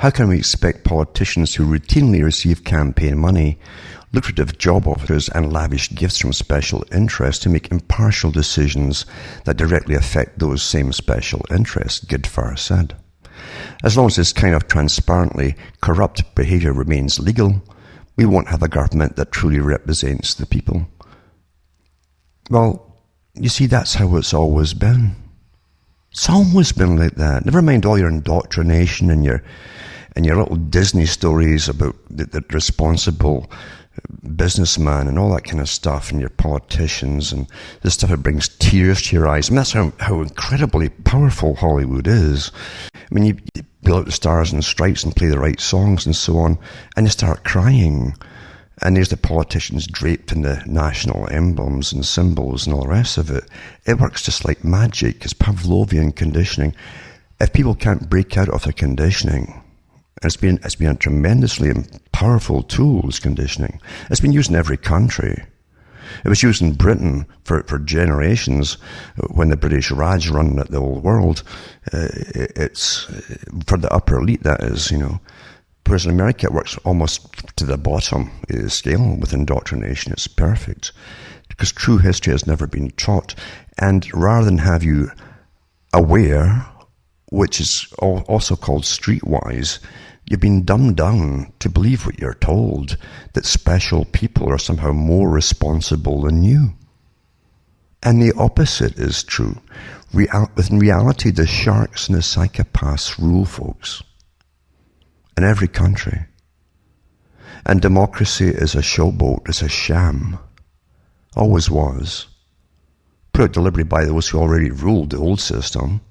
How can we expect politicians who routinely receive campaign money, lucrative job offers and lavish gifts from special interests to make impartial decisions that directly affect those same special interests? Good far said. As long as this kind of transparently corrupt behaviour remains legal, we won't have a government that truly represents the people. Well, you see, that's how it's always been. It's always been like that. Never mind all your indoctrination and your little Disney stories about the responsible businessman and all that kind of stuff, and your politicians and the stuff that brings tears to your eyes. I mean, that's how incredibly powerful Hollywood is. I mean, you pull out the stars and stripes and play the right songs and so on, and you start crying. And there's the politicians draped in the national emblems and symbols and all the rest of it. It works just like magic. It's Pavlovian conditioning. If people can't break out of their conditioning, and it's been a tremendously powerful tool, this conditioning. It's been used in every country. It was used in Britain for generations when the British Raj run the whole world. It's for the upper elite, that is, Whereas in America, it works almost to the bottom scale with indoctrination. It's perfect. Because true history has never been taught. And rather than have you aware, which is also called streetwise, you've been dumbed down to believe what you're told, that special people are somehow more responsible than you. And the opposite is true. In reality, the sharks and the psychopaths rule, folks. In every country. And democracy is a showboat, it's a sham. Always was. Put out deliberately by those who already ruled the old system.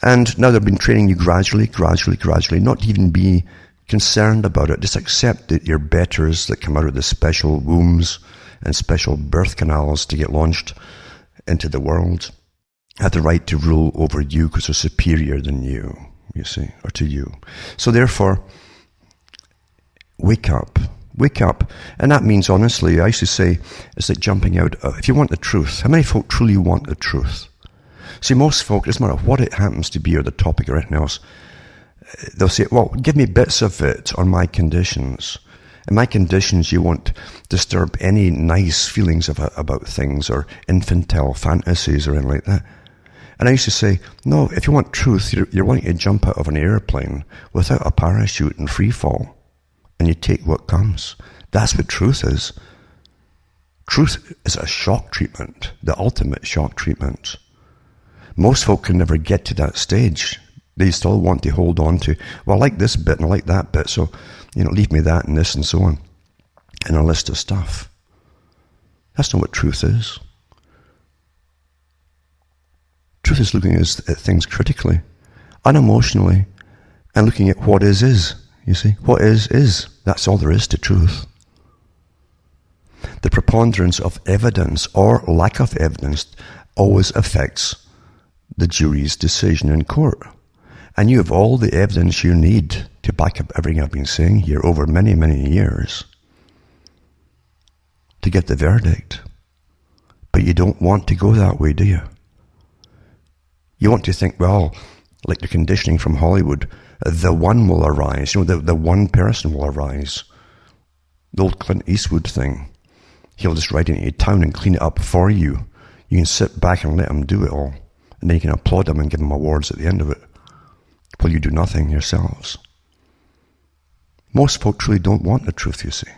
And now they've been training you gradually, not to even be concerned about it. Just accept that you're betters that come out of the special wombs and special birth canals to get launched into the world have the right to rule over you because they're superior than you. You see, or to you. So therefore, wake up. And that means, honestly, I used to say, it's like jumping out. If you want the truth, how many folk truly want the truth? See, most folk, it doesn't matter what it happens to be or the topic or anything else, they'll say, well, give me bits of it on my conditions. In my conditions, you won't disturb any nice feelings about things or infantile fantasies or anything like that. And I used to say, no, if you want truth, you're wanting to jump out of an airplane without a parachute and free fall. And you take what comes. That's what truth is. Truth is a shock treatment, the ultimate shock treatment. Most folk can never get to that stage. They still want to hold on to, well, I like this bit and I like that bit, so, leave me that and this and so on. And a list of stuff. That's not what truth is. Truth is looking at things critically, unemotionally, and looking at what is. You see, what is. That's all there is to truth. The preponderance of evidence or lack of evidence always affects the jury's decision in court. And you have all the evidence you need to back up everything I've been saying here over many, many years to get the verdict. But you don't want to go that way, do you? You want to think, well, like the conditioning from Hollywood, the one will arise. The one person will arise. The old Clint Eastwood thing. He'll just ride into town and clean it up for you. You can sit back and let him do it all. And then you can applaud him and give him awards at the end of it. While you do nothing yourselves. Most folk truly don't want the truth, you see.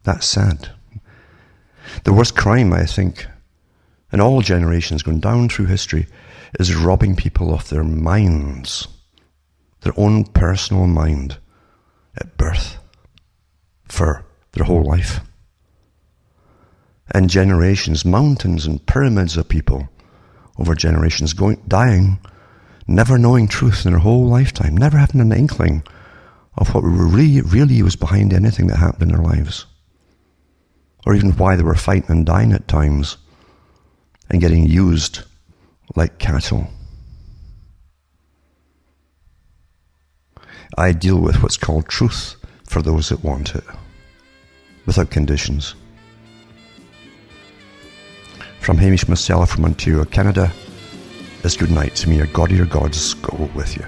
That's sad. The worst crime, I think, in all generations going down through history, is robbing people of their minds, their own personal mind at birth for their whole life. And generations, mountains and pyramids of people over generations dying, never knowing truth in their whole lifetime, never having an inkling of what really was behind anything that happened in their lives. Or even why they were fighting and dying at times and getting used like cattle. I deal with what's called truth for those that want it, without conditions. From Hamish myself from Ontario, Canada, it's good night to me. Your God or your gods go with you.